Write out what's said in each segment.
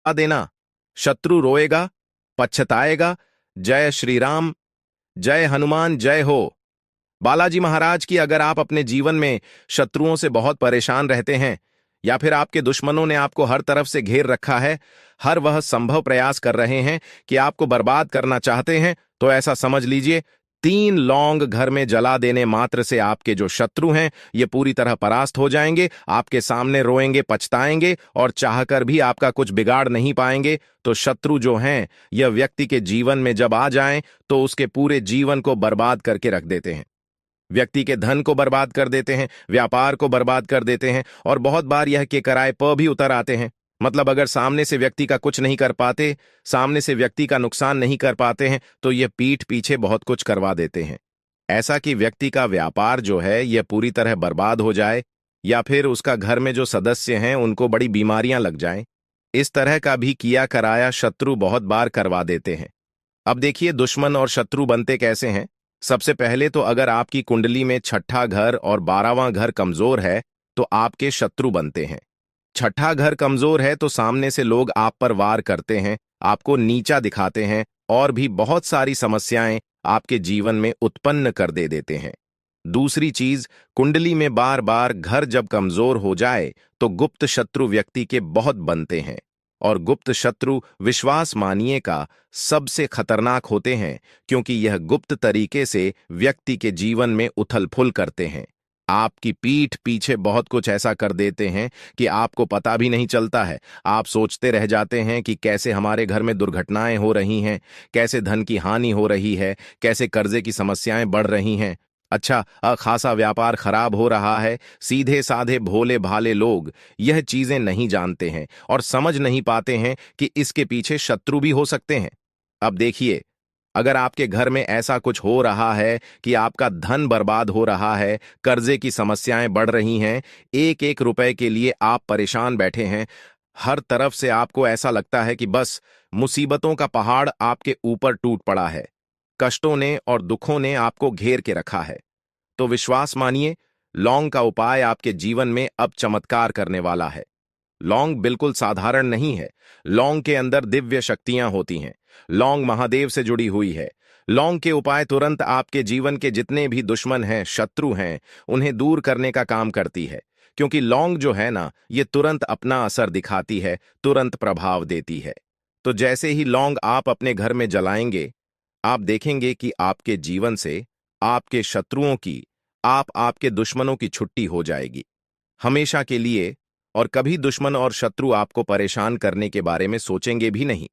देना। शत्रु रोएगा, पछताएगा। जय श्री राम, जय हनुमान, जय हो। बालाजी महाराज की अगर आप अपने जीवन में शत्रुओं से बहुत परेशान रहते हैं या फिर आपके दुश्मनों ने आपको हर तरफ से घेर रखा है, हर वह संभव प्रयास कर रहे हैं कि आपको बर्बाद करना चाहते हैं, तो ऐसा समझ लीजिए 3 लौंग घर में जला देने मात्र से आपके जो शत्रु हैं ये पूरी तरह परास्त हो जाएंगे, आपके सामने रोएंगे, पछताएंगे और चाहकर भी आपका कुछ बिगाड़ नहीं पाएंगे। तो शत्रु जो हैं यह व्यक्ति के जीवन में जब आ जाएं तो उसके पूरे जीवन को बर्बाद करके रख देते हैं। व्यक्ति के धन को बर्बाद कर देते हैं, व्यापार को बर्बाद कर देते हैं और बहुत बार यह के किराए पर भी उतर आते हैं। मतलब अगर सामने से व्यक्ति का कुछ नहीं कर पाते, सामने से व्यक्ति का नुकसान नहीं कर पाते हैं, तो यह पीठ पीछे बहुत कुछ करवा देते हैं। ऐसा कि व्यक्ति का व्यापार जो है यह पूरी तरह बर्बाद हो जाए या फिर उसका घर में जो सदस्य हैं उनको बड़ी बीमारियां लग जाएं। इस तरह का भी किया कराया शत्रु बहुत बार करवा देते हैं। अब देखिए दुश्मन और शत्रु बनते कैसे हैं। सबसे पहले तो अगर आपकी कुंडली में छठा घर और 12वां घर कमजोर है तो आपके शत्रु बनते हैं। छठा घर कमजोर है तो सामने से लोग आप पर वार करते हैं, आपको नीचा दिखाते हैं और भी बहुत सारी समस्याएं आपके जीवन में उत्पन्न कर देते हैं। दूसरी चीज, कुंडली में बार बार घर जब कमजोर हो जाए तो गुप्त शत्रु व्यक्ति के बहुत बनते हैं और गुप्त शत्रु विश्वास मानिए का सबसे खतरनाक होते हैं, क्योंकि यह गुप्त तरीके से व्यक्ति के जीवन में उथल पुथल करते हैं। आपकी पीठ पीछे बहुत कुछ ऐसा कर देते हैं कि आपको पता भी नहीं चलता है। आप सोचते रह जाते हैं कि कैसे हमारे घर में दुर्घटनाएं हो रही हैं, कैसे धन की हानि हो रही है, कैसे कर्जे की समस्याएं बढ़ रही हैं। अच्छा, खासा व्यापार खराब हो रहा है। सीधे साधे भोले भाले लोग यह चीजें नहीं जानते हैं और समझ नहीं पाते हैं कि इसके पीछे शत्रु भी हो सकते हैं। अब देखिए, अगर आपके घर में ऐसा कुछ हो रहा है कि आपका धन बर्बाद हो रहा है, कर्जे की समस्याएं बढ़ रही हैं, एक एक रुपए के लिए आप परेशान बैठे हैं, हर तरफ से आपको ऐसा लगता है कि बस मुसीबतों का पहाड़ आपके ऊपर टूट पड़ा है, कष्टों ने और दुखों ने आपको घेर के रखा है, तो विश्वास मानिए लौंग का उपाय आपके जीवन में अब चमत्कार करने वाला है। लौंग बिल्कुल साधारण नहीं है। लौंग के अंदर दिव्य शक्तियां होती हैं। लौंग महादेव से जुड़ी हुई है। लौंग के उपाय तुरंत आपके जीवन के जितने भी दुश्मन हैं, शत्रु हैं, उन्हें दूर करने का काम करती है, क्योंकि लौंग जो है ना, ये तुरंत अपना असर दिखाती है, तुरंत प्रभाव देती है। तो जैसे ही लौंग आप अपने घर में जलाएंगे, आप देखेंगे कि आपके जीवन से आपके शत्रुओं की, आपके दुश्मनों की छुट्टी हो जाएगी हमेशा के लिए, और कभी दुश्मन और शत्रु आपको परेशान करने के बारे में सोचेंगे भी नहीं।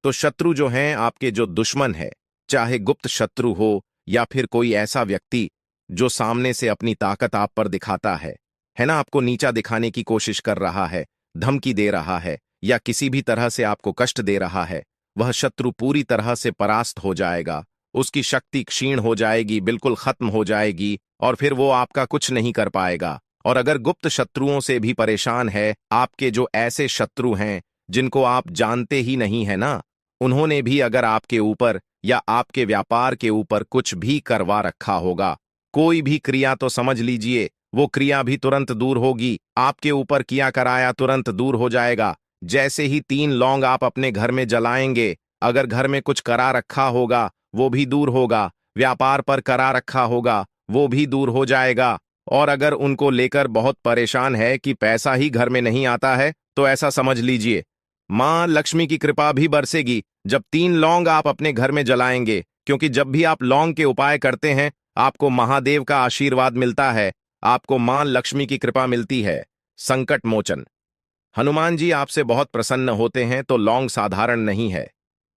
तो शत्रु जो हैं, आपके जो दुश्मन है, चाहे गुप्त शत्रु हो या फिर कोई ऐसा व्यक्ति जो सामने से अपनी ताकत आप पर दिखाता है ना, आपको नीचा दिखाने की कोशिश कर रहा है, धमकी दे रहा है या किसी भी तरह से आपको कष्ट दे रहा है, वह शत्रु पूरी तरह से परास्त हो जाएगा। उसकी शक्ति क्षीण हो जाएगी, बिल्कुल खत्म हो जाएगी और फिर वो आपका कुछ नहीं कर पाएगा। और अगर गुप्त शत्रुओं से भी परेशान है, आपके जो ऐसे शत्रु हैं जिनको आप जानते ही नहीं है ना, उन्होंने भी अगर आपके ऊपर या आपके व्यापार के ऊपर कुछ भी करवा रखा होगा, कोई भी क्रिया, तो समझ लीजिए वो क्रिया भी तुरंत दूर होगी। आपके ऊपर किया कराया तुरंत दूर हो जाएगा। जैसे ही 3 लौंग आप अपने घर में जलाएंगे, अगर घर में कुछ करा रखा होगा वो भी दूर होगा, व्यापार पर करा रखा होगा वो भी दूर हो जाएगा। और अगर उनको लेकर बहुत परेशान है कि पैसा ही घर में नहीं आता है, तो ऐसा समझ लीजिए मां लक्ष्मी की कृपा भी बरसेगी जब 3 लौंग आप अपने घर में जलाएंगे, क्योंकि जब भी आप लौंग के उपाय करते हैं आपको महादेव का आशीर्वाद मिलता है, आपको मां लक्ष्मी की कृपा मिलती है। संकट मोचन हनुमान जी आपसे बहुत प्रसन्न होते हैं, तो लौंग साधारण नहीं है।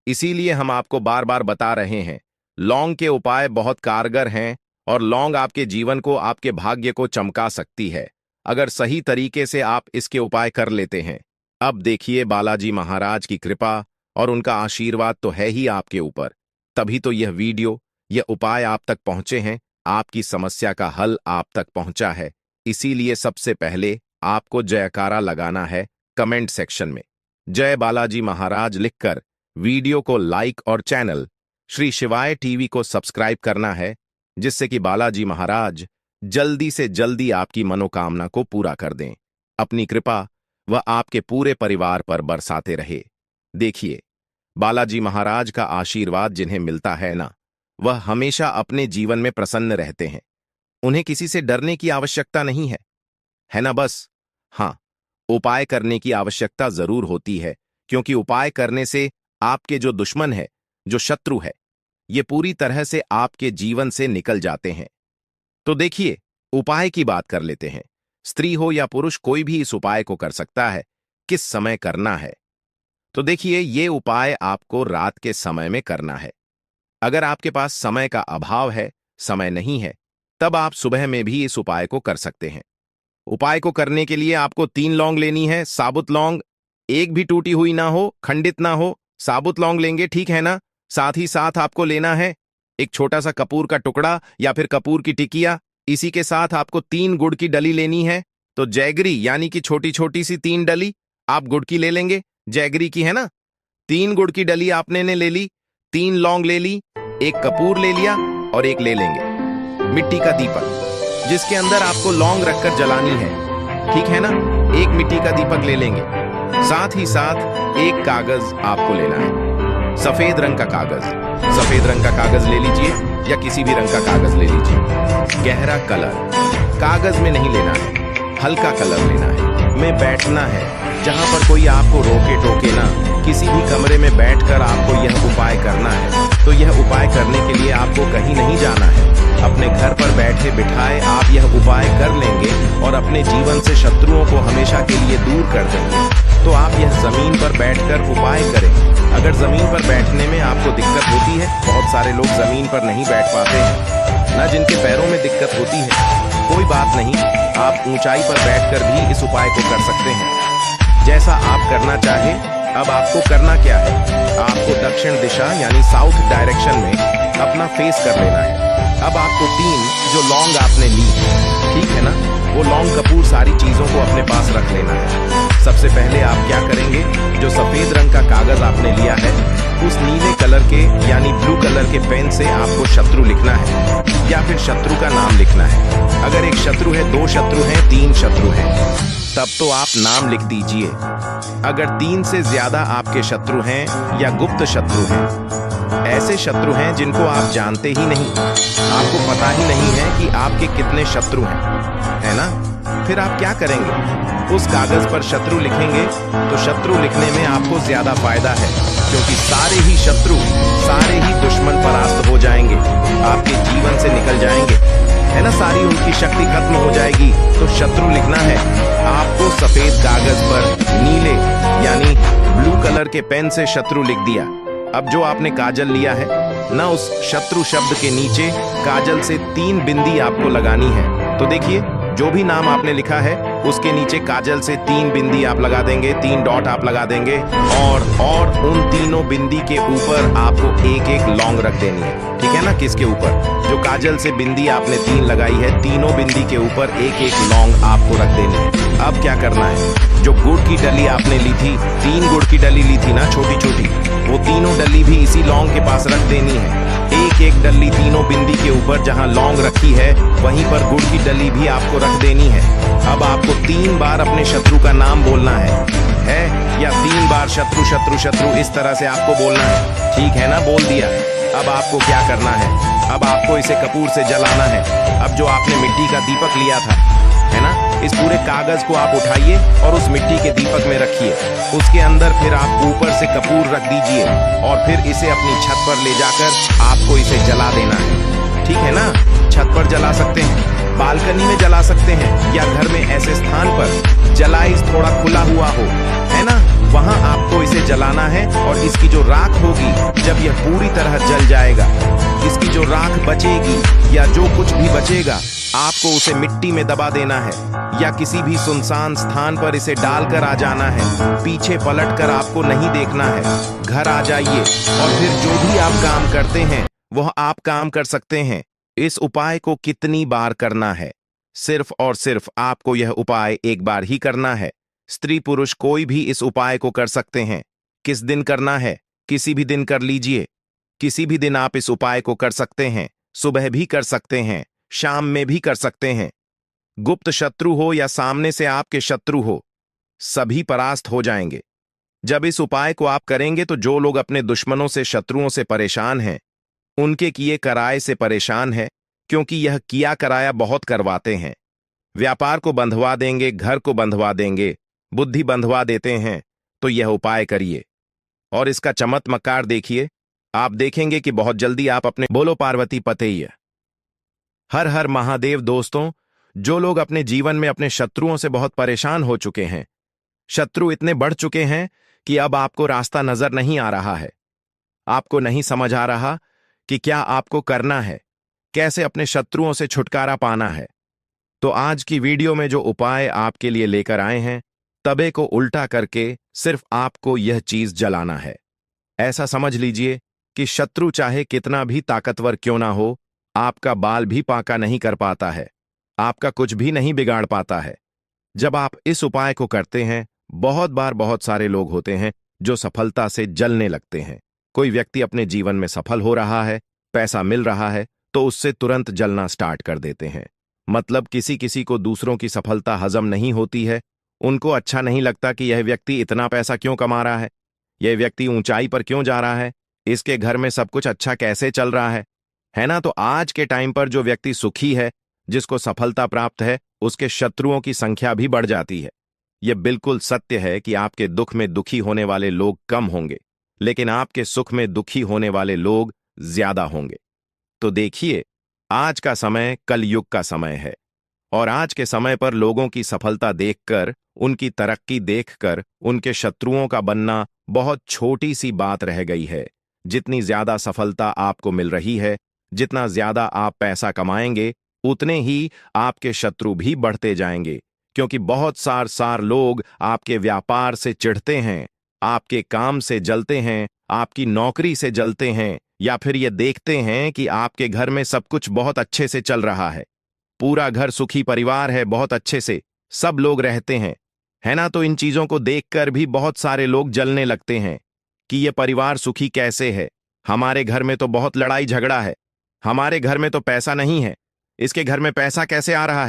इसीलिए हम आपको बार बार बता रहे हैं, लौंग के उपाय बहुत कारगर हैं और लौंग आपके जीवन को, आपके भाग्य को चमका सकती है, अगर सही तरीके से आप इसके उपाय कर लेते हैं। अब देखिए बालाजी महाराज की कृपा और उनका आशीर्वाद तो है ही आपके ऊपर, तभी तो यह वीडियो, यह उपाय आप तक पहुंचे हैं, आपकी समस्या का हल आप तक पहुंचा है। इसीलिए सबसे पहले आपको जयकारा लगाना है कमेंट सेक्शन में। जय बालाजी महाराज लिखकर वीडियो को लाइक और चैनल श्री शिवाय टीवी को सब्सक्राइब करना है, जिससे कि बालाजी महाराज जल्दी से जल्दी आपकी मनोकामना को पूरा कर दें। अपनी कृपा वह आपके पूरे परिवार पर बरसाते रहे। देखिए, बालाजी महाराज का आशीर्वाद जिन्हें मिलता है ना, वह हमेशा अपने जीवन में प्रसन्न रहते हैं। उन्हें किसी से डरने की आवश्यकता नहीं है ना बस। हाँ, उपाय करने की आवश्यकता जरूर होती है, क्योंकि उपाय करने से आपके जो दुश्मन है, जो शत्रु है, ये पूरी तरह से आपके जीवन से निकल जाते हैं। तो देखिए, उपाय की बात कर लेते हैं। स्त्री हो या पुरुष, कोई भी इस उपाय को कर सकता है। किस समय करना है? तो देखिए, ये उपाय आपको रात के समय में करना है। अगर आपके पास समय का अभाव है, समय नहीं है, तब आप सुबह में भी इस उपाय को कर सकते हैं। उपाय को करने के लिए आपको 3 लौंग लेनी है, साबुत लौंग, एक भी टूटी हुई ना हो, खंडित ना हो, साबुत लौंग लेंगे, ठीक है ना? साथ ही साथ आपको लेना है एक छोटा सा कपूर का टुकड़ा या फिर कपूर की टिकिया। इसी के साथ आपको 3 गुड़ की डली लेनी है। तो जैगरी यानी कि छोटी छोटी सी 3 डली आप गुड़ की ले लेंगे, जैगरी की, है ना? 3 गुड़ की डली आपने ने ले ली, 3 लौंग ले ली, एक कपूर ले लिया और एक ले लेंगे मिट्टी का दीपक, जिसके अंदर आपको लौंग रखकर जलानी है, ठीक है ना? एक मिट्टी का दीपक ले लेंगे। साथ ही साथ एक कागज आपको लेना है, सफेद रंग का कागज। सफेद रंग का कागज ले लीजिए या किसी भी रंग का कागज ले लीजिए। गहरा कलर कागज में नहीं लेना है, हल्का कलर लेना है। में बैठना है जहां पर कोई आपको रोके टोके ना। किसी भी कमरे में बैठकर आपको यह उपाय करना है। तो यह उपाय करने के लिए आपको कहीं नहीं जाना है, अपने घर पर बैठे बिठाए आप यह उपाय कर लेंगे और अपने जीवन से शत्रुओं को हमेशा के लिए दूर कर देंगे। तो आप यह जमीन पर बैठकर उपाय करें। अगर जमीन पर बैठने में आपको दिक्कत होती है, बहुत सारे लोग जमीन पर नहीं बैठ पाते हैं ना, जिनके पैरों में दिक्कत होती है, कोई बात नहीं, आप ऊंचाई पर बैठकर भी इस उपाय को कर सकते हैं, जैसा आप करना चाहे। अब आपको करना क्या है? आपको दक्षिण दिशा यानी साउथ डायरेक्शन में अपना फेस कर लेना है। अब आपको 3 जो लौंग आपने ली, ठीक है ना, वो लौंग कपूर सारी चीजों को अपने पास रख लेना है। सबसे पहले आप क्या करेंगे, जो सफेद रंग का कागज आपने लिया है, उस नीले कलर के यानी ब्लू कलर के पेन से आपको शत्रु लिखना है या फिर शत्रु का नाम लिखना है। अगर एक शत्रु है, 2 शत्रु हैं, 3 शत्रु हैं, तब तो आप नाम लिख दीजिए। अगर 3 से ज्यादा आपके शत्रु हैं या गुप्त शत्रु हैं, ऐसे शत्रु हैं जिनको आप जानते ही नहीं, आपको पता ही नहीं है कि आपके कितने शत्रु हैं, है ना? फिर आप क्या करेंगे? उस कागज पर शत्रु लिखेंगे। तो शत्रु लिखने में आपको ज्यादा फायदा है, क्योंकि सारे ही शत्रु, सारे ही दुश्मन परास्त हो जाएंगे, आपके जीवन से निकल जाएंगे, है ना? सारी उनकी शक्ति खत्म हो जाएगी। तो शत्रु लिखना है आपको सफेद कागज पर, नीले यानी ब्लू कलर के पेन से शत्रु लिख दिया। अब जो आपने काजल लिया है ना, उस शत्रु शब्द के नीचे काजल से 3 बिंदी आपको लगानी है। तो देखिए, जो भी नाम आपने लिखा है उसके नीचे काजल से 3 बिंदी आप लगा देंगे, 3 डॉट आप लगा देंगे और उन तीनों बिंदी के ऊपर आपको एक एक लौंग रख देनी है, ठीक है ना? किसके ऊपर? जो काजल से बिंदी आपने 3 लगाई है, तीनों बिंदी के ऊपर एक एक लौंग आपको रख देनी है। अब क्या करना है? जो गुड़ की डली आपने ली थी, 3 गुड़ की डली ली थी ना, छोटी छोटी, वो तीनों डली भी इसी लौंग के पास रख देनी है। एक एक डली तीनों बिंदी के ऊपर जहां लौंग रखी है, वहीं पर गुड़ की डली भी आपको रख देनी है। अब आपको 3 बार अपने शत्रु का नाम बोलना है या 3 बार शत्रु शत्रु शत्रु, इस तरह से आपको बोलना है, ठीक है ना? बोल दिया। अब आपको क्या करना है? अब आपको इसे कपूर से जलाना है। अब जो आपने मिट्टी का दीपक लिया था, है ना, इस पूरे कागज को आप उठाइए और उस मिट्टी के दीपक में रखिए। उसके अंदर फिर आप ऊपर से कपूर रख दीजिए और फिर इसे अपनी छत पर ले जाकर आपको इसे जला देना है, ठीक है ना? छत पर जला सकते हैं, बालकनी में जला सकते हैं, या घर में ऐसे स्थान पर जलाई थोड़ा खुला हुआ हो, है ना, वहां आपको इसे जलाना है। और इसकी जो राख होगी, जब यह पूरी तरह जल जाएगा, इसकी जो राख बचेगी या जो कुछ भी बचेगा, आपको उसे मिट्टी में दबा देना है या किसी भी सुनसान स्थान पर इसे डालकर आ जाना है। पीछे पलटकर आपको नहीं देखना है, घर आ जाइए और फिर जो भी आप काम करते हैं वह आप काम कर सकते हैं। इस उपाय को कितनी बार करना है? सिर्फ और सिर्फ आपको यह उपाय एक बार ही करना है। स्त्री पुरुष कोई भी इस उपाय को कर सकते हैं। किस दिन करना है? किसी भी दिन कर लीजिए। किसी भी दिन आप इस उपाय को कर सकते हैं। सुबह भी कर सकते हैं, शाम में भी कर सकते हैं। गुप्त शत्रु हो या सामने से आपके शत्रु हो, सभी परास्त हो जाएंगे। जब इस उपाय को आप करेंगे तो जो लोग अपने दुश्मनों से, शत्रुओं से परेशान हैं, उनके किए कराए से परेशान है, क्योंकि यह किया कराया बहुत करवाते हैं। व्यापार को बंधवा देंगे, घर को बंधवा देंगे, बुद्धि बंधवा देते हैं, तो यह उपाय करिए और इसका चमत्कार देखिए। आप देखेंगे कि बहुत जल्दी आप अपने बोलो पार्वती पतेय हर हर महादेव। दोस्तों, जो लोग अपने जीवन में अपने शत्रुओं से बहुत परेशान हो चुके हैं, शत्रु इतने बढ़ चुके हैं कि अब आपको रास्ता नजर नहीं आ रहा है, आपको नहीं समझ आ रहा कि क्या आपको करना है, कैसे अपने शत्रुओं से छुटकारा पाना है, तो आज की वीडियो में जो उपाय आपके लिए लेकर आए हैं, तवे को उल्टा करके सिर्फ आपको यह चीज जलाना है। ऐसा समझ लीजिए कि शत्रु चाहे कितना भी ताकतवर क्यों ना हो, आपका बाल भी पाका नहीं कर पाता है, आपका कुछ भी नहीं बिगाड़ पाता है। जब आप इस उपाय को करते हैं, बहुत बार बहुत सारे लोग होते हैं जो सफलता से जलने लगते हैं। कोई व्यक्ति अपने जीवन में सफल हो रहा है, पैसा मिल रहा है, तो उससे तुरंत जलना स्टार्ट कर देते हैं। मतलब किसी किसी को दूसरों की सफलता हजम नहीं होती है, उनको अच्छा नहीं लगता कि यह व्यक्ति इतना पैसा क्यों कमा रहा है, यह व्यक्ति ऊंचाई पर क्यों जा रहा है, इसके घर में सब कुछ अच्छा कैसे चल रहा है ना। तो आज के टाइम पर जो व्यक्ति सुखी है, जिसको सफलता प्राप्त है, उसके शत्रुओं की संख्या भी बढ़ जाती है। यह बिल्कुल सत्य है कि आपके दुख में दुखी होने वाले लोग कम होंगे, लेकिन आपके सुख में दुखी होने वाले लोग ज्यादा होंगे। तो देखिए, आज का समय कलयुग का समय है और आज के समय पर लोगों की सफलता देखकर, उनकी तरक्की देखकर उनके शत्रुओं का बनना बहुत छोटी सी बात रह गई है। जितनी ज्यादा सफलता आपको मिल रही है, जितना ज्यादा आप पैसा कमाएंगे, उतने ही आपके शत्रु भी बढ़ते जाएंगे, क्योंकि बहुत सार लोग आपके व्यापार से चिढ़ते हैं, आपके काम से जलते हैं, आपकी नौकरी से जलते हैं, या फिर ये देखते हैं कि आपके घर में सब कुछ बहुत अच्छे से चल रहा है, पूरा घर सुखी परिवार है, बहुत अच्छे से सब लोग रहते हैं, है ना। तो इन चीजों को देखकर भी बहुत सारे लोग जलने लगते हैं कि ये परिवार सुखी कैसे है, हमारे घर में तो बहुत लड़ाई झगड़ा हमारे घर में तो पैसा नहीं है, इसके घर में पैसा कैसे आ रहा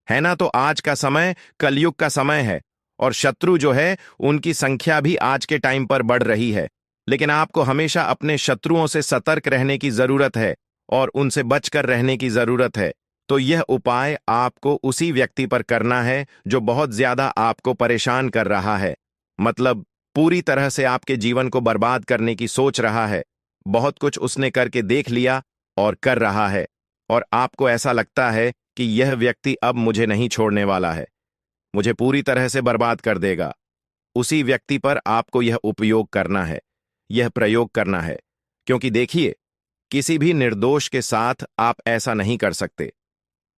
है ना। तो आज का समय कलयुग का समय है और शत्रु जो है, उनकी संख्या भी आज के टाइम पर बढ़ रही है। लेकिन आपको हमेशा अपने शत्रुओं से सतर्क रहने की जरूरत है और उनसे बचकर रहने की जरूरत है। तो यह उपाय आपको उसी व्यक्ति पर करना है जो बहुत ज्यादा आपको परेशान कर रहा है, मतलब पूरी तरह से आपके जीवन को बर्बाद करने की सोच रहा है। बहुत कुछ उसने करके देख लिया और कर रहा है, और आपको ऐसा लगता है कि यह व्यक्ति अब मुझे नहीं छोड़ने वाला है, मुझे पूरी तरह से बर्बाद कर देगा। उसी व्यक्ति पर आपको यह उपयोग करना है, यह प्रयोग करना है, क्योंकि देखिए, किसी भी निर्दोष के साथ आप ऐसा नहीं कर सकते।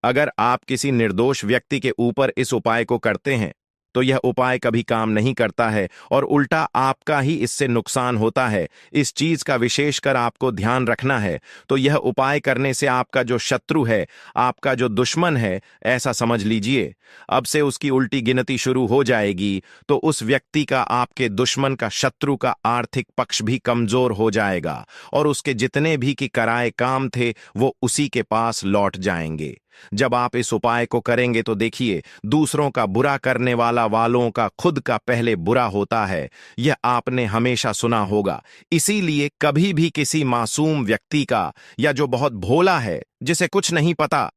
अगर आप किसी निर्दोष व्यक्ति के ऊपर इस उपाय को करते हैं, तो यह उपाय कभी काम नहीं करता है और उल्टा आपका ही इससे नुकसान होता है। इस चीज का विशेषकर आपको ध्यान रखना है। तो यह उपाय करने से आपका जो शत्रु है, आपका जो दुश्मन है, ऐसा समझ लीजिए, अब से उसकी उल्टी गिनती शुरू हो जाएगी। तो उस व्यक्ति का, आपके दुश्मन का, शत्रु का आर्थिक पक्ष भी कमजोर हो जाएगा और उसके जितने भी की कराए काम थे, वो उसी के पास लौट जाएंगे। जब आप इस उपाय को करेंगे तो देखिए, दूसरों का बुरा करने वालों का खुद का पहले बुरा होता है। यह आपने हमेशा सुना होगा। इसीलिए कभी भी किसी मासूम व्यक्ति का, या जो बहुत भोला है, जिसे कुछ नहीं पता,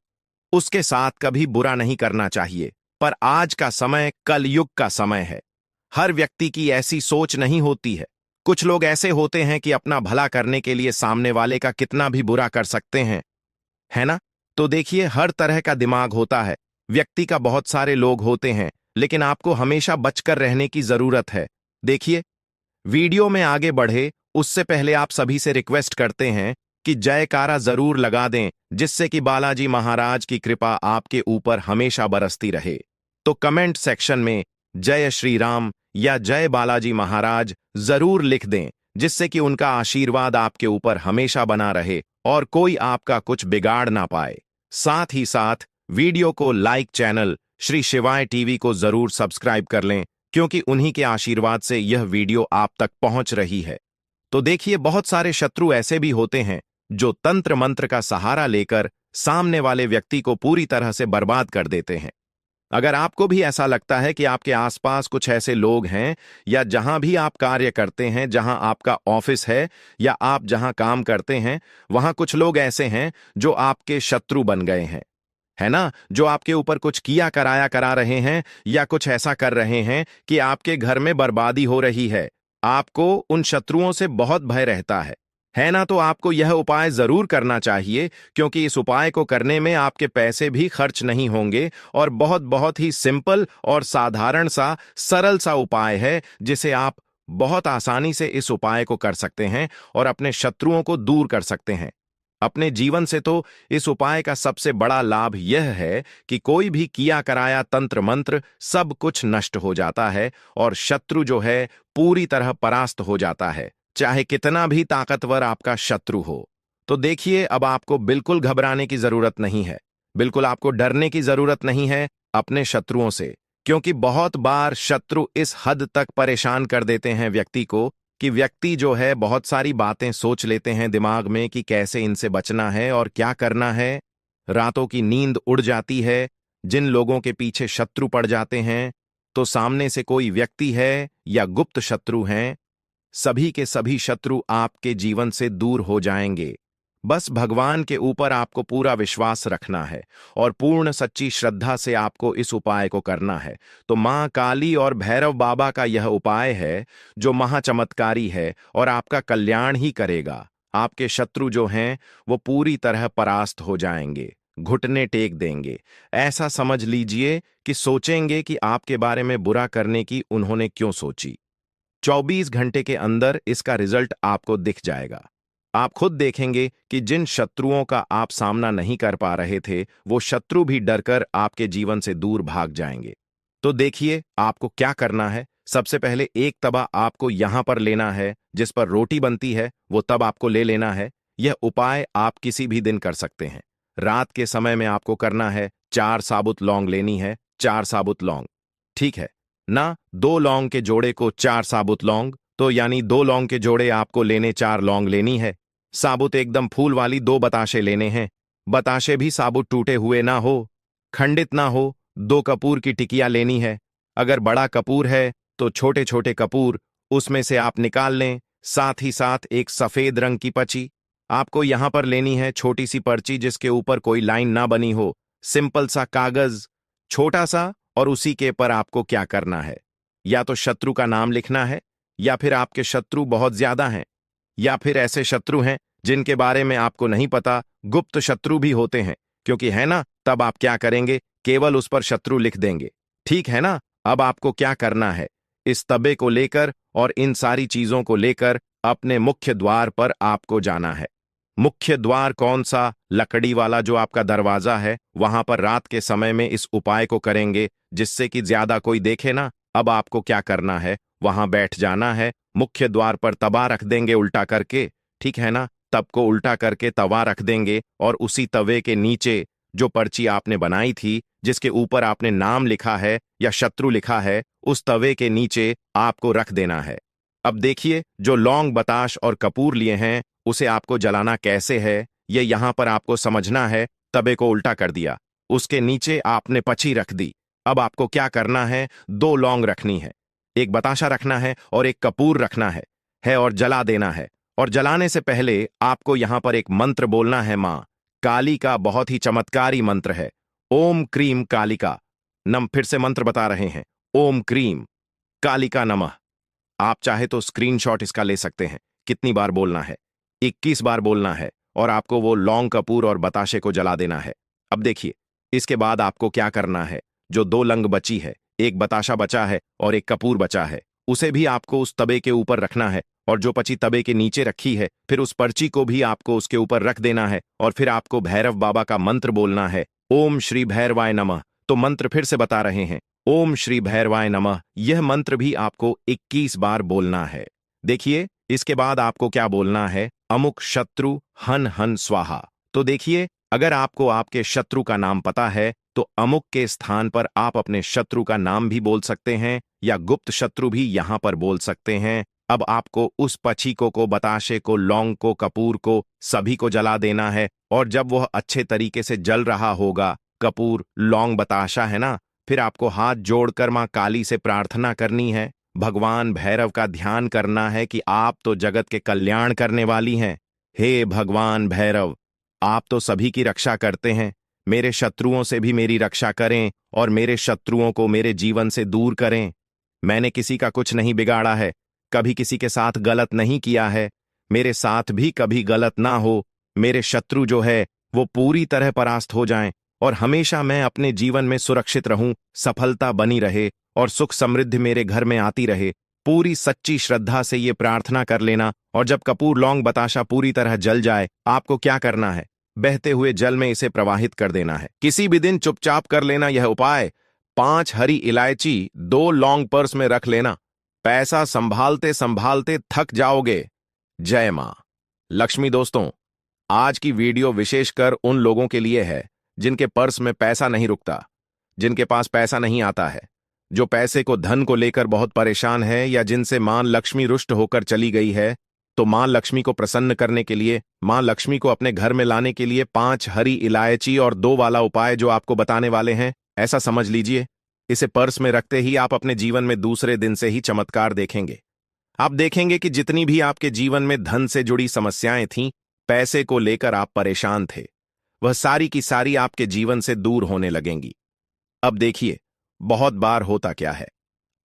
उसके साथ कभी बुरा नहीं करना चाहिए। पर आज का समय कलयुग का समय है, हर व्यक्ति की ऐसी सोच नहीं होती है। कुछ लोग ऐसे होते हैं कि अपना भला करने के लिए सामने वाले का कितना भी बुरा कर सकते हैं, है ना। तो देखिए, हर तरह का दिमाग होता है, व्यक्ति का बहुत सारे लोग होते हैं, लेकिन आपको हमेशा बचकर रहने की जरूरत है। देखिए, वीडियो में आगे बढ़े उससे पहले आप सभी से रिक्वेस्ट करते हैं कि जयकारा जरूर लगा दें, जिससे कि बालाजी महाराज की कृपा आपके ऊपर हमेशा बरसती रहे। तो कमेंट सेक्शन में जय श्री राम या जय बालाजी महाराज जरूर लिख दें, जिससे कि उनका आशीर्वाद आपके ऊपर हमेशा बना रहे और कोई आपका कुछ बिगाड़ ना पाए। साथ ही साथ वीडियो को लाइक, चैनल श्री शिवाय टीवी को जरूर सब्सक्राइब कर लें, क्योंकि उन्हीं के आशीर्वाद से यह वीडियो आप तक पहुंच रही है। तो देखिए, बहुत सारे शत्रु ऐसे भी होते हैं जो तंत्र मंत्र का सहारा लेकर सामने वाले व्यक्ति को पूरी तरह से बर्बाद कर देते हैं। अगर आपको भी ऐसा लगता है कि आपके आसपास कुछ ऐसे लोग हैं या जहां भी आप कार्य करते हैं, जहां आपका ऑफिस है या आप जहां काम करते हैं, वहां कुछ लोग ऐसे हैं जो आपके शत्रु बन गए हैं, है ना, जो आपके ऊपर कुछ किया कराया करा रहे हैं या कुछ ऐसा कर रहे हैं कि आपके घर में बर्बादी हो रही है, आपको उन शत्रुओं से बहुत भय रहता है ना, तो आपको यह उपाय जरूर करना चाहिए, क्योंकि इस उपाय को करने में आपके पैसे भी खर्च नहीं होंगे और बहुत बहुत ही सिंपल और साधारण सा सरल सा उपाय है, जिसे आप बहुत आसानी से इस उपाय को कर सकते हैं और अपने शत्रुओं को दूर कर सकते हैं अपने जीवन से। तो इस उपाय का सबसे बड़ा लाभ यह है कि कोई भी किया कराया तंत्र मंत्र सब कुछ नष्ट हो जाता है और शत्रु जो है पूरी तरह परास्त हो जाता है, चाहे कितना भी ताकतवर आपका शत्रु हो। तो देखिए, अब आपको बिल्कुल घबराने की जरूरत नहीं है, बिल्कुल आपको डरने की जरूरत नहीं है अपने शत्रुओं से, क्योंकि बहुत बार शत्रु इस हद तक परेशान कर देते हैं व्यक्ति को कि व्यक्ति जो है बहुत सारी बातें सोच लेते हैं दिमाग में कि कैसे इनसे बचना है और क्या करना है। रातों की नींद उड़ जाती है। जिन लोगों के पीछे शत्रु पड़ जाते हैं, तो सामने से कोई व्यक्ति है या गुप्त शत्रु हैं, सभी के सभी शत्रु आपके जीवन से दूर हो जाएंगे। बस भगवान के ऊपर आपको पूरा विश्वास रखना है और पूर्ण सच्ची श्रद्धा से आपको इस उपाय को करना है। तो मां काली और भैरव बाबा का यह उपाय है जो महाचमत्कारी है और आपका कल्याण ही करेगा। आपके शत्रु जो हैं वो पूरी तरह परास्त हो जाएंगे, घुटने टेक देंगे। ऐसा समझ लीजिए कि सोचेंगे कि आपके बारे में बुरा करने की उन्होंने क्यों सोची। 24 घंटे के अंदर इसका रिजल्ट आपको दिख जाएगा। आप खुद देखेंगे कि जिन शत्रुओं का आप सामना नहीं कर पा रहे थे, वो शत्रु भी डरकर आपके जीवन से दूर भाग जाएंगे। तो देखिए, आपको क्या करना है। सबसे पहले एक तवा आपको यहां पर लेना है, जिस पर रोटी बनती है, वो तब आपको ले लेना है। यह उपाय आप किसी भी दिन कर सकते हैं। रात के समय में आपको करना है। 4 साबुत लौंग लेनी है, 4 साबुत लौंग, ठीक है ना। 2 लौंग के जोड़े को 4 साबुत लौंग, तो यानी 2 लौंग के जोड़े आपको लेने 4 लौंग लेनी है। साबुत एकदम फूल वाली 2 बताशे लेने हैं। बताशे भी साबुत टूटे हुए ना हो, खंडित ना हो। 2 कपूर की टिकिया लेनी है। अगर बड़ा कपूर है तो छोटे छोटे कपूर उसमें से आप निकाल लें। साथ ही साथ एक सफेद रंग की पर्ची आपको यहां पर लेनी है, छोटी सी पर्ची जिसके ऊपर कोई लाइन ना बनी हो, सिंपल सा कागज, छोटा सा। और उसी के पर आपको क्या करना है, या तो शत्रु का नाम लिखना है, या फिर आपके शत्रु बहुत ज्यादा हैं, या फिर ऐसे शत्रु हैं जिनके बारे में आपको नहीं पता, गुप्त शत्रु भी होते हैं, क्योंकि है ना। तब आप क्या करेंगे, केवल उस पर शत्रु लिख देंगे, ठीक है ना। अब आपको क्या करना है, इस तबे को लेकर और इन सारी चीजों को लेकर अपने मुख्य द्वार पर आपको जाना है। मुख्य द्वार कौन सा, लकड़ी वाला जो आपका दरवाजा है, वहां पर रात के समय में इस उपाय को करेंगे, जिससे कि ज्यादा कोई देखे ना। अब आपको क्या करना है, वहां बैठ जाना है। मुख्य द्वार पर तवा रख देंगे उल्टा करके, ठीक है ना। तब को उल्टा करके तवा रख देंगे और उसी तवे के नीचे जो पर्ची आपने बनाई थी, जिसके ऊपर आपने नाम लिखा है या शत्रु लिखा है, उस तवे के नीचे आपको रख देना है। अब देखिए, जो लौंग, बताश और कपूर लिए हैं, उसे आपको जलाना कैसे है, ये यहां पर आपको समझना है। तवे को उल्टा कर दिया, उसके नीचे आपने पची रख दी। अब आपको क्या करना है, 2 लौंग रखनी है, एक बताशा रखना है और एक कपूर रखना है और जला देना है। और जलाने से पहले आपको यहां पर एक मंत्र बोलना है। मां काली का बहुत ही चमत्कारी मंत्र है, ओम क्रीम कालिका नम। फिर से मंत्र बता रहे हैं, ओम क्रीम कालिका नमः। आप चाहे तो स्क्रीनशॉट इसका ले सकते हैं। कितनी बार बोलना है, 21 बार बोलना है और आपको वो लौंग, कपूर और बताशे को जला देना है। अब देखिए, इसके बाद आपको क्या करना है, जो 2 लंग बची है, एक बताशा बचा है और एक कपूर बचा है, उसे भी आपको उस तवे के ऊपर रखना है और जो पची तवे के नीचे रखी है, फिर उस पर्ची को भी आपको उसके ऊपर रख देना है और फिर आपको भैरव बाबा का मंत्र बोलना है, ओम श्री भैरवाय नमः। तो मंत्र फिर से बता रहे हैं, ओम श्री भैरवाय नमः। यह मंत्र भी आपको 21 बार बोलना है। देखिए, इसके बाद आपको क्या बोलना है, अमुक शत्रु हन हन स्वाहा। तो देखिए, अगर आपको आपके शत्रु का नाम पता है तो अमुक के स्थान पर आप अपने शत्रु का नाम भी बोल सकते हैं या गुप्त शत्रु भी यहां पर बोल सकते हैं। अब आपको उस पचीको को, बताशे को, लौंग को, कपूर को, सभी को जला देना है और जब वह अच्छे तरीके से जल रहा होगा, कपूर, लौंग, बताशा है ना, फिर आपको हाथ जोड़कर मां काली से प्रार्थना करनी है, भगवान भैरव का ध्यान करना है कि आप तो जगत के कल्याण करने वाली हैं। हे भगवान भैरव, आप तो सभी की रक्षा करते हैं, मेरे शत्रुओं से भी मेरी रक्षा करें और मेरे शत्रुओं को मेरे जीवन से दूर करें। मैंने किसी का कुछ नहीं बिगाड़ा है, कभी किसी के साथ गलत नहीं किया है, मेरे साथ भी कभी गलत ना हो। मेरे शत्रु जो है वो पूरी तरह परास्त हो जाएं और हमेशा मैं अपने जीवन में सुरक्षित रहूं, सफलता बनी रहे और सुख समृद्धि मेरे घर में आती रहे। पूरी सच्ची श्रद्धा से ये प्रार्थना कर लेना और जब कपूर लौंग बताशा पूरी तरह जल जाए, आपको क्या करना है, बहते हुए जल में इसे प्रवाहित कर देना है। किसी भी दिन चुपचाप कर लेना यह उपाय। 5 हरी इलायची 2 लौंग पर्स में रख लेना, पैसा संभालते संभालते थक जाओगे। जय मां लक्ष्मी। दोस्तों, आज की वीडियो विशेषकर उन लोगों के लिए है जिनके पर्स में पैसा नहीं रुकता, जिनके पास पैसा नहीं आता है, जो पैसे को धन को लेकर बहुत परेशान है, या जिनसे मां लक्ष्मी रुष्ट होकर चली गई है। तो मां लक्ष्मी को प्रसन्न करने के लिए, मां लक्ष्मी को अपने घर में लाने के लिए 5 हरी इलायची और 2 वाला उपाय जो आपको बताने वाले हैं, ऐसा समझ लीजिए। इसे पर्स में रखते ही आप अपने जीवन में दूसरे दिन से ही चमत्कार देखेंगे। आप देखेंगे कि जितनी भी आपके जीवन में धन से जुड़ी समस्याएं थीं, पैसे को लेकर आप परेशान थे, वह सारी की सारी आपके जीवन से दूर होने लगेंगी। अब देखिए, बहुत बार होता क्या है,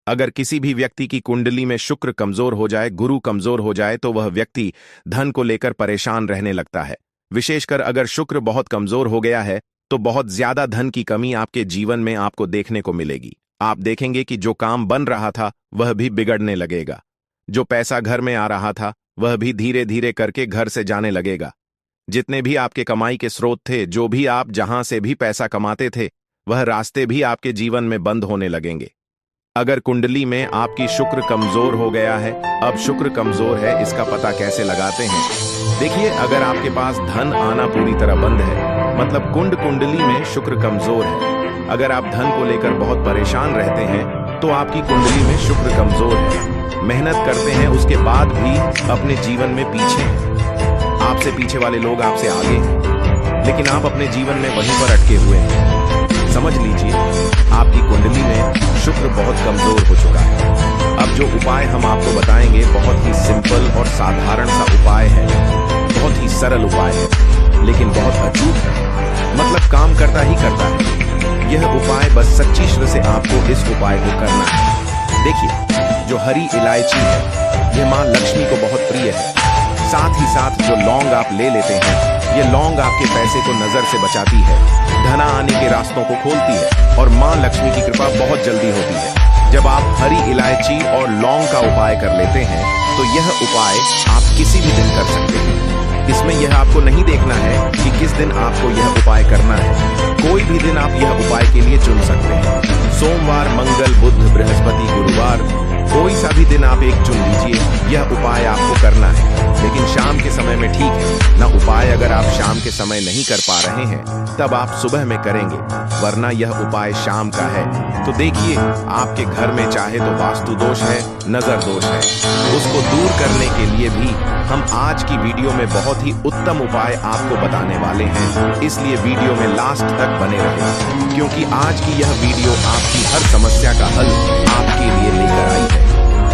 अगर किसी भी व्यक्ति की कुंडली में शुक्र कमजोर हो जाए, गुरु कमजोर हो जाए, तो वह व्यक्ति धन को लेकर परेशान रहने लगता है। विशेषकर अगर शुक्र बहुत कमजोर हो गया है तो बहुत ज्यादा धन की कमी आपके जीवन में आपको देखने को मिलेगी। आप देखेंगे कि जो काम बन रहा था वह भी बिगड़ने लगेगा, जो पैसा घर में आ रहा था वह भी धीरे धीरे करके घर से जाने लगेगा। जितने भी आपके कमाई के स्रोत थे, जो भी आप जहां से भी पैसा कमाते थे, वह रास्ते भी आपके जीवन में बंद होने लगेंगे। अगर कुंडली में आपकी शुक्र कमजोर हो गया है, अब शुक्र कमजोर है, इसका पता कैसे लगाते हैं? देखिए, अगर आपके पास धन आना पूरी तरह बंद है, मतलब कुंडली में शुक्र कमजोर है, अगर आप धन को लेकर बहुत परेशान रहते हैं, तो आपकी कुंडली में शुक्र कमजोर है, मेहनत करते हैं उसके बाद भी अपने जीवन में पीछे हैं, आपसे पीछे वाले लोग आपसे आगे हैं, लेकिन आप अपने जीवन में वहीं पर अटके हुए हैं। समझ लीजिए, आपकी कुंडली में शुक्र बहुत कमजोर हो चुका है। अब जो उपाय हम आपको बताएंगे बहुत ही सिंपल और साधारण सा उपाय है, बहुत ही सरल उपाय है, लेकिन बहुत अचूक है, मतलब काम करता ही करता है। यह उपाय बस सच्ची श्रद्धा से आपको इस उपाय को करना है। देखिए, जो हरी इलायची है यह मां लक्ष्मी को बहुत प्रिय है। साथ ही साथ जो लौंग आप ले लेते हैं, ये लौंग आपके पैसे को नजर से बचाती है, धना आने के रास्तों को खोलती है और मां लक्ष्मी की कृपा बहुत जल्दी होती है। जब आप हरी इलायची और लौंग का उपाय कर लेते हैं, तो यह उपाय आप किसी भी दिन कर सकते हैं। इसमें यह आपको नहीं देखना है कि किस दिन आपको यह उपाय करना है, कोई भी दिन आप यह उपाय के लिए चुन सकते हैं। सोमवार, मंगल, बुध, बृहस्पति, गुरुवार, कोई सा भी दिन आप एक चुन लीजिए, यह उपाय आपको करना है, लेकिन शाम के समय में ठीक है ना। उपाय अगर आप शाम के समय नहीं कर पा रहे हैं, तब आप सुबह में करेंगे, वरना यह उपाय शाम का है। तो देखिए, आपके घर में चाहे तो वास्तु दोष है, नजर दोष है, उसको दूर करने के लिए भी हम आज की वीडियो में बहुत ही उत्तम उपाय आपको बताने वाले हैं। इसलिए वीडियो में लास्ट तक बने रहें, क्योंकि आज की यह वीडियो आपकी हर समस्या का हल आपके लिए लेकर आई है।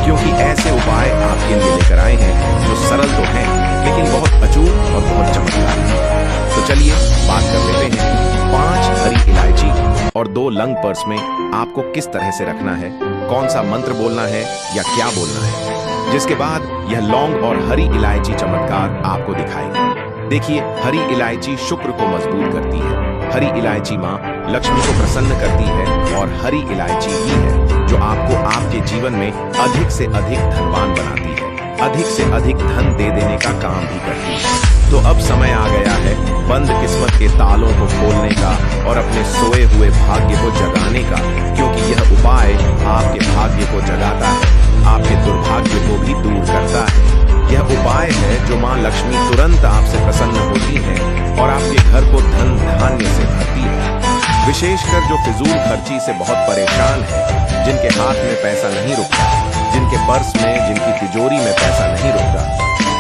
क्योंकि ऐसे उपाय आपके लिए लेकर आए हैं जो सरल तो हैं, लेकिन बहुत अचूक और बहुत चमत्कारी है। तो चलिए बात कर लेते हैं 5 हरी इलायची और 2 लौंग पर्स में आपको किस तरह से रखना है, कौन सा मंत्र बोलना है या क्या बोलना है, जिसके बाद यह लौंग और हरी इलायची चमत्कार आपको दिखाएगी। देखिए, हरी इलायची शुक्र को मजबूत करती है, हरी इलायची मां लक्ष्मी को प्रसन्न करती है और हरी इलायची ही है जो आपको आपके जीवन में अधिक से अधिक धनवान बनाती है, अधिक से अधिक धन दे देने का काम भी करती है। तो अब समय आ गया है बंद किस्मत के तालों को खोलने का और अपने सोए हुए भाग्य को जगाने का, क्योंकि यह उपाय आपके भाग्य को जगाता है, आपके दुर्भाग्य को भी दूर करता है। यह उपाय है जो मां लक्ष्मी तुरंत आपसे प्रसन्न होती है और आपके घर को धन धान्य से भरती है। विशेषकर जो फिजूल खर्ची से बहुत परेशान है, जिनके हाथ में पैसा नहीं रुकता, जिनके पर्स में, जिनकी तिजोरी में पैसा नहीं रुकता,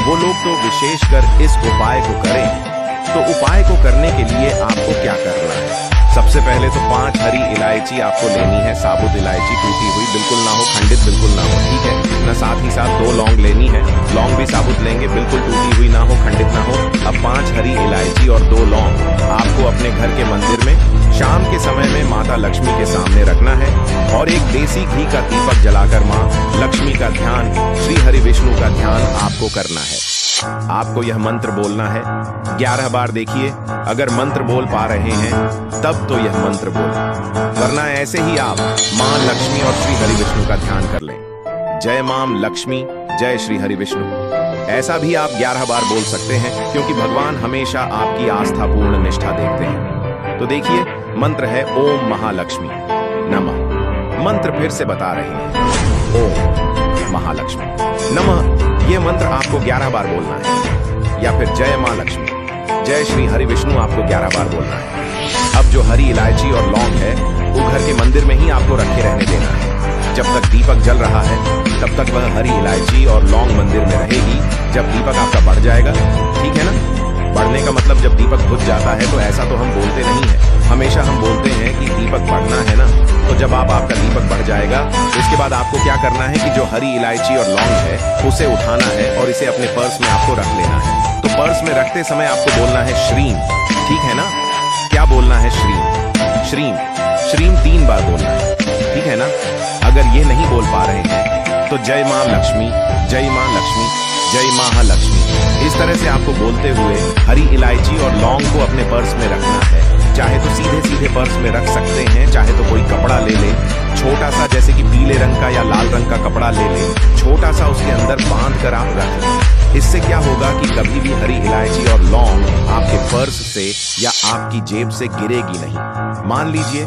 वो लोग तो विशेषकर इस उपाय को करें। तो उपाय को करने के लिए आपको क्या करना है? सबसे पहले तो 5 हरी इलायची आपको लेनी है, साबुत इलायची, टूटी हुई, बिल्कुल ना हो, खंडित बिल्कुल ना हो, ठीक है ना। साथ ही साथ 2 लौंग लेनी है, लौंग भी साबुत लेंगे, बिल्कुल टूटी हुई ना हो, खंडित ना हो। अब 5 हरी इलायची और 2 लौंग आपको अपने घर के मंदिर में शाम के समय में माता लक्ष्मी के सामने रखना है और एक देसी घी का दीपक जलाकर माँ लक्ष्मी का ध्यान, श्री हरि विष्णु का ध्यान आपको करना है। आपको यह मंत्र बोलना है 11 बार। देखिए, अगर मंत्र बोल पा रहे हैं तब तो यह मंत्र बोलें, वरना ऐसे ही आप मां लक्ष्मी और श्री हरि विष्णु का ध्यान कर लें। जय मां लक्ष्मी, जय श्री हरि विष्णु। ऐसा भी आप 11 बार बोल सकते हैं, क्योंकि भगवान हमेशा आपकी आस्थापूर्ण निष्ठा देखते हैं। तो देखिए, मंत्र है ओम महालक्ष्मी नमः। मंत्र फिर से बता रहे हैं, ओम महालक्ष्मी नमः। यह मंत्र आपको 11 बार बोलना है, या फिर जय मां लक्ष्मी, जय श्री हरि विष्णु आपको 11 बार बोलना है। अब जो हरी इलायची और लौंग है वो घर के मंदिर में ही आपको रखे रहने देना है। जब तक दीपक जल रहा है तब तक वह हरी इलायची और लौंग मंदिर में रहेगी। जब दीपक आपका बढ़ जाएगा, ठीक है ना, बढ़ने का मतलब जब दीपक बुझ जाता है, तो ऐसा तो हम बोलते नहीं है, हमेशा हम बोलते हैं कि दीपक बढ़ना है ना। तो जब आपका दीपक बढ़ जाएगा, उसके बाद आपको क्या करना है कि जो हरी इलायची और लौंग है उसे उठाना है और इसे अपने पर्स में आपको रख लेना है। तो पर्स में रखते समय आपको बोलना है श्रीम, ठीक है ना। क्या बोलना है? श्रीम श्रीम श्रीम 3 बार बोलना है, ठीक है ना। अगर ये नहीं बोल पा रहे हैं तो जय मां लक्ष्मी, जय मां लक्ष्मी, जय महालक्ष्मी, इस तरह से आपको बोलते हुए हरी इलायची और लौंग को अपने पर्स में रखना है। चाहे तो सीधे सीधे पर्स में रख सकते हैं, चाहे तो कोई कपड़ा ले ले, छोटा सा, जैसे कि पीले रंग का या लाल रंग का कपड़ा ले ले, छोटा सा उसके अंदर बांध कर आप रख लें। इससे क्या होगा कि कभी भी हरी इलायची और लौंग आपके पर्स से या आपकी जेब से गिरेगी नहीं। मान लीजिए